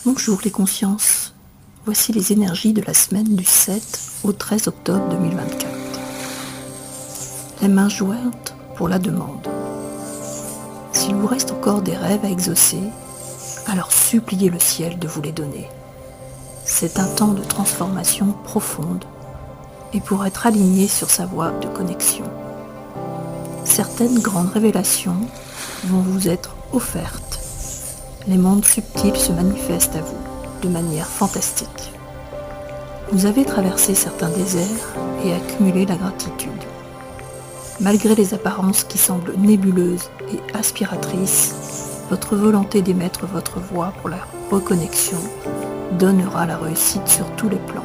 Bonjour les consciences, voici les énergies de la semaine du 7 au 13 octobre 2024. Les mains jointes pour la demande. S'il vous reste encore des rêves à exaucer, alors suppliez le ciel de vous les donner. C'est un temps de transformation profonde et pour être aligné sur sa voie de connexion. Certaines grandes révélations vont vous être offertes. Les mondes subtils se manifestent à vous de manière fantastique. Vous avez traversé certains déserts et accumulé la gratitude. Malgré les apparences qui semblent nébuleuses et aspiratrices, votre volonté d'émettre votre voix pour la reconnexion donnera la réussite sur tous les plans.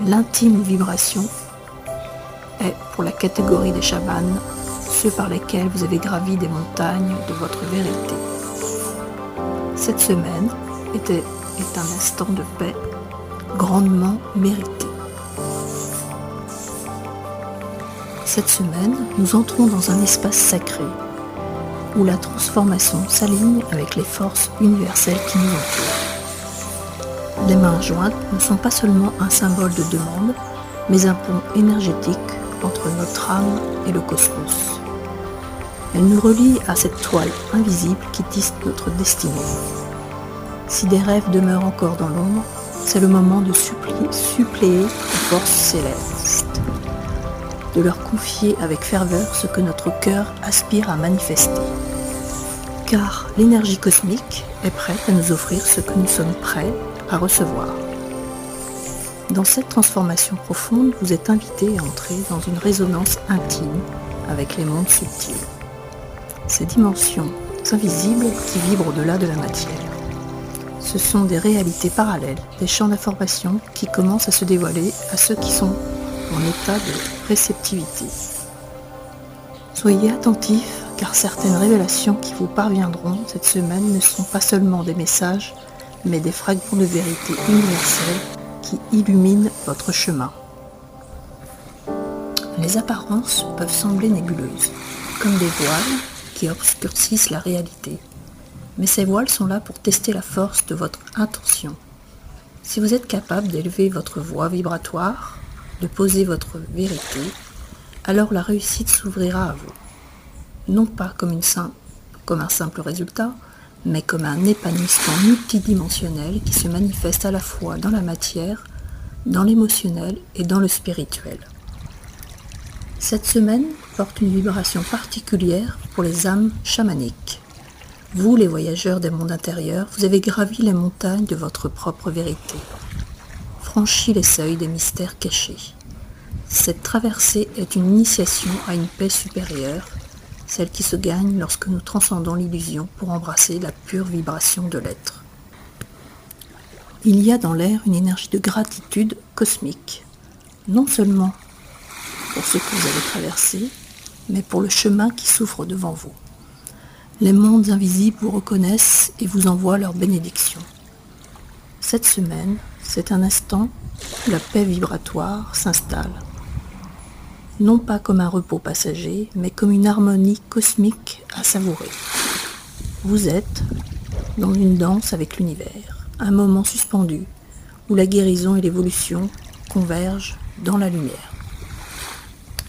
L'intime vibration est pour la catégorie des chamans, ceux par lesquels vous avez gravi des montagnes de votre vérité. Cette semaine est un instant de paix grandement mérité. Cette semaine, nous entrons dans un espace sacré où la transformation s'aligne avec les forces universelles qui nous entourent. Les mains jointes ne sont pas seulement un symbole de demande, mais un pont énergétique entre notre âme et le cosmos. Elle nous relie à cette toile invisible qui tisse notre destinée. Si des rêves demeurent encore dans l'ombre, c'est le moment de suppléer aux forces célestes, de leur confier avec ferveur ce que notre cœur aspire à manifester. Car l'énergie cosmique est prête à nous offrir ce que nous sommes prêts à recevoir. Dans cette transformation profonde, vous êtes invité à entrer dans une résonance intime avec les mondes subtils. Ces dimensions invisibles qui vibrent au-delà de la matière. Ce sont des réalités parallèles, des champs d'information qui commencent à se dévoiler à ceux qui sont en état de réceptivité. Soyez attentifs car certaines révélations qui vous parviendront cette semaine ne sont pas seulement des messages, mais des fragments de vérité universelle qui illuminent votre chemin. Les apparences peuvent sembler nébuleuses, comme des voiles qui obscurcissent la réalité. Mais ces voiles sont là pour tester la force de votre intention. Si vous êtes capable d'élever votre voix vibratoire, de poser votre vérité, alors la réussite s'ouvrira à vous. Non pas comme un simple résultat, mais comme un épanouissement multidimensionnel qui se manifeste à la fois dans la matière, dans l'émotionnel et dans le spirituel. Cette semaine porte une vibration particulière pour les âmes chamaniques. Vous, les voyageurs des mondes intérieurs, vous avez gravi les montagnes de votre propre vérité, franchi les seuils des mystères cachés. Cette traversée est une initiation à une paix supérieure, celle qui se gagne lorsque nous transcendons l'illusion pour embrasser la pure vibration de l'être. Il y a dans l'air une énergie de gratitude cosmique, non seulement pour ce que vous avez traversé, mais pour le chemin qui s'ouvre devant vous. Les mondes invisibles vous reconnaissent et vous envoient leur bénédiction. Cette semaine, c'est un instant où la paix vibratoire s'installe. Non pas comme un repos passager, mais comme une harmonie cosmique à savourer. Vous êtes dans une danse avec l'univers, un moment suspendu, où la guérison et l'évolution convergent dans la lumière.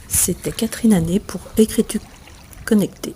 C'était Catherine Anet pour Écriture Connectée.